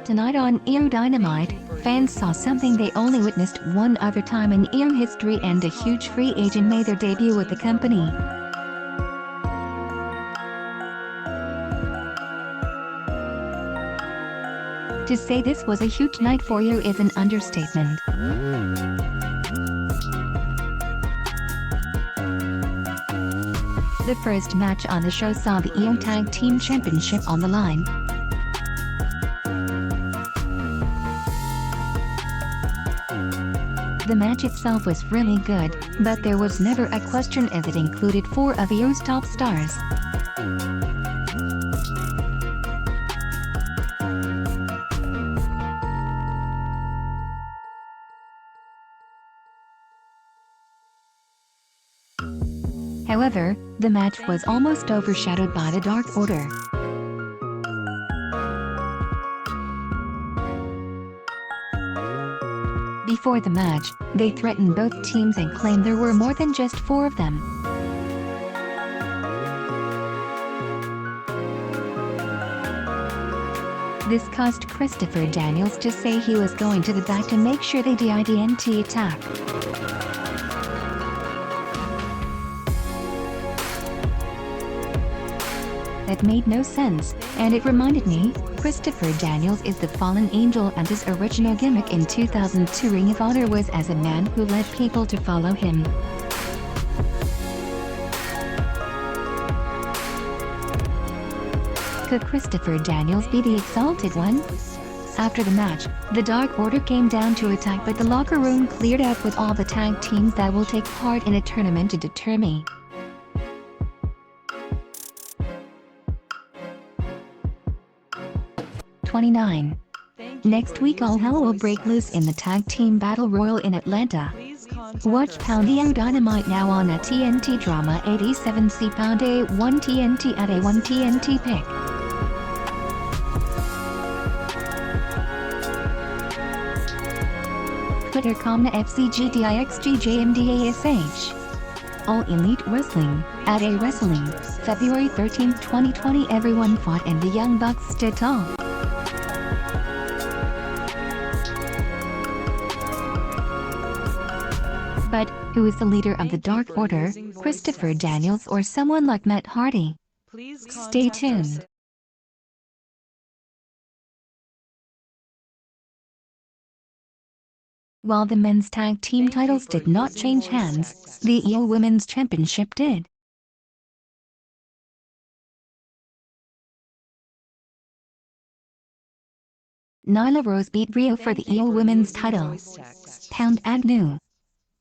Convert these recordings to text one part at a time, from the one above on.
Tonight on AEW Dynamite, fans saw something they only witnessed one other time in AEW history, and a huge free agent made their debut with the company. To say this was a huge night for AEW is an understatement. The first match on the show saw the AEW Tag Team Championship on the line. The match itself was really good, but there was never a question as it included four of AEW's top stars. However, the match was almost overshadowed by the Dark Order. Before the match, they threatened both teams and claimed there were more than just four of them. This caused Christopher Daniels to say he was going to the back to make sure they didn't attack. That made no sense, and it reminded me, Christopher Daniels is the fallen angel, and his original gimmick in 2002 Ring of Honor was as a man who led people to follow him. Could Christopher Daniels be the Exalted One? After the match, the Dark Order came down to attack, but the locker room cleared out with all the tag teams that will take part in a tournament to determine. Next week, all hell will break loose in the Tag Team Battle Royal in Atlanta. Watch AEW Dynamite now on a TNT Drama 87C Pound A1 TNT at A1 TNT Pick. Twitter.com FCGDIXGJMDASH. All Elite Wrestling, at A Wrestling, February 13, 2020. Everyone fought and the Young Bucks stood tall. But, who is the leader of the Dark Order, Christopher Daniels or someone like Matt Hardy? Stay tuned. While the men's tag team titles did not change hands, the AEW Women's Championship did. Nyla Rose beat Rio for the AEW Women's title. Pound Agnew.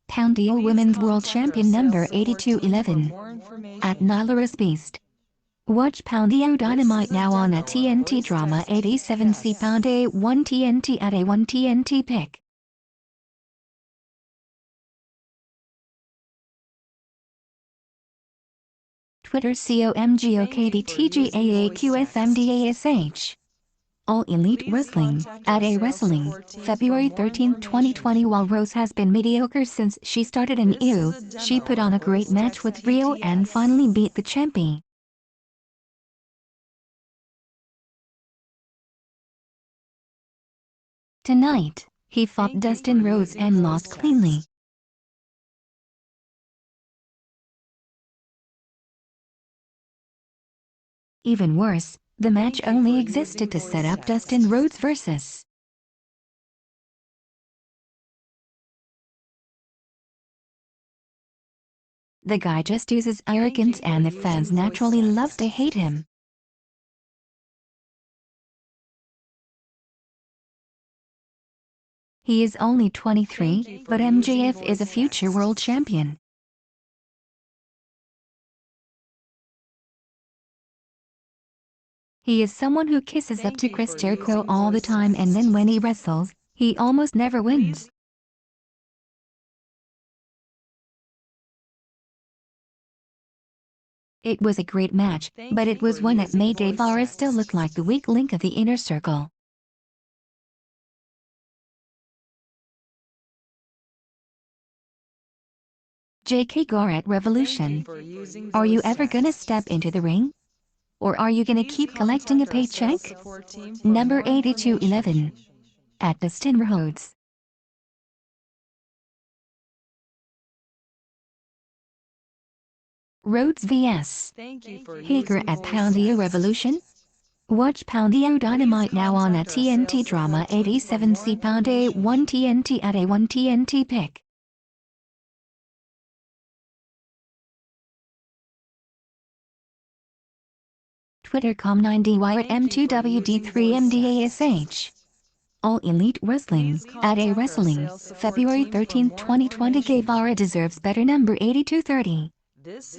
Pound AEW Women's World Champion number 8211. At Nyla Rose Beast. Watch Pound AEW Dynamite now on a TNT Drama 87C Pound A1 TNT at A1 TNT Pick. Twitter COMGOKDTGAAQFMDASH. All Elite Wrestling, at A Wrestling, February 13, 2020. While Rose has been mediocre since she started in AEW, she put on a great match with Rio and finally beat the champion. Tonight, he fought Dustin Rhodes and lost cleanly. Even worse, the match only existed to set up Dustin Rhodes versus the guy. Just uses arrogance, and the fans naturally love to hate him. He is only 23, but MJF is a future world champion. He is someone who kisses up to Chris Jericho all the time, and then when he wrestles, he almost never wins. It was a great match, but it was one that made Dave Varus still look like the weak link of the inner circle. JK Gore at Revolution. Are you ever gonna step into the ring? Or are you gonna keep collecting a paycheck? Number 8211. At Dustin Rhodes. Rhodes vs. Hager at Poundio Revolution? Watch Poundio Dynamite now on a TNT Drama 87C Pound A1 TNT at A1 TNT pick. Twitter.com 9DY at M2WD3MDASH. All Elite Wrestling, at A Wrestling, February 13, 2020. Guevara deserves better. Number 8230.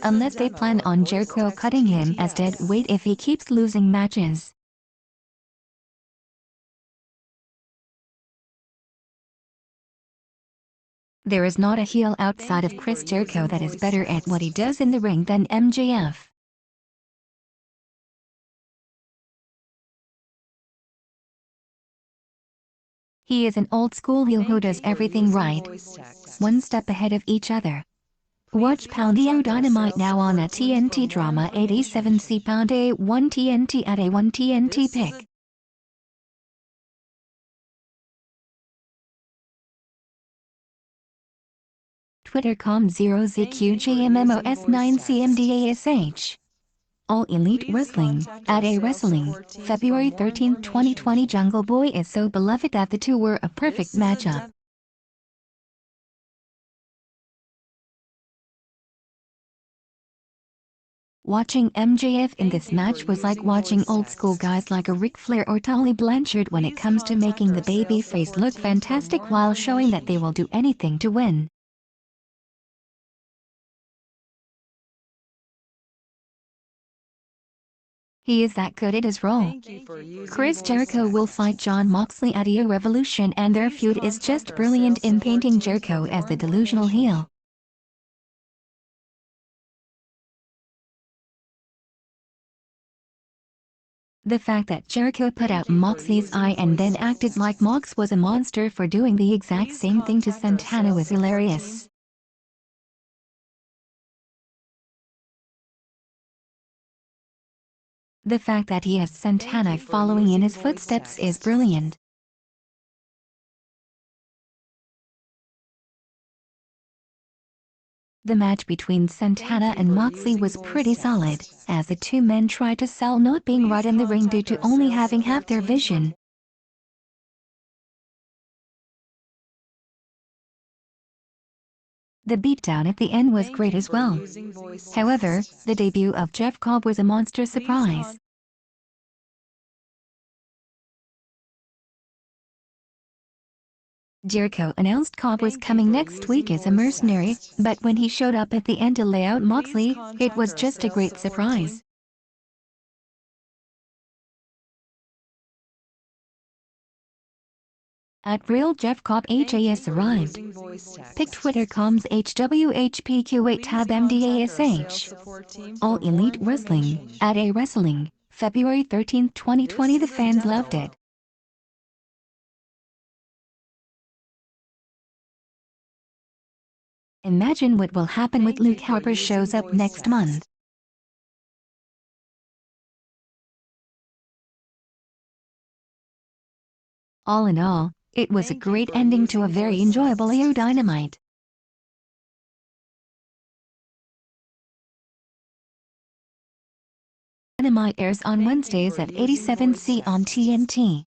Unless they plan on Jericho cutting him as dead weight if he keeps losing matches. There is not a heel outside of Chris Jericho that is better at what he does in the ring than MJF. He is an old-school heel who does everything right, one step ahead of each other. Watch Poundio Dynamite now on a TNT Drama 87C Pound A1 TNT at A1 TNT pick. Twitter.com 0ZQJMMOS9CMDASH. All Elite Wrestling, at A Wrestling, February 13, 2020. Jungle Boy is so beloved that the two were a perfect matchup. Watching MJF in this match was like watching old-school guys like a Ric Flair or Tully Blanchard when it comes to making the babyface look fantastic while showing that they will do anything to win. He is that good at his role. Chris Jericho will fight Jon Moxley at AEW Revolution, and their feud is just brilliant in painting Jericho as the delusional heel. The fact that Jericho put out Moxley's eye and then acted like Mox was a monster for doing the exact same thing to Santana was hilarious. The fact that he has Santana following in his footsteps is brilliant. The match between Santana and Moxley was pretty solid, as the two men tried to sell not being right in the ring due to only having half their vision. The beatdown at the end was great as well. However, the debut of Jeff Cobb was a monster surprise. Jericho announced Cobb was coming next week as a mercenary, but when he showed up at the end to lay out Moxley, it was just a great surprise. At Real Jeff Cobb HAS arrived. Pick Twitter.com's HWHPQ8 tab MDASH. All Elite Wrestling, at A Wrestling, February 13, 2020. The fans loved it. Imagine what will happen with Luke Harper shows up next month. All in all, it was a great ending to a very enjoyable AEW Dynamite. Dynamite airs on Wednesdays at 87C on TNT.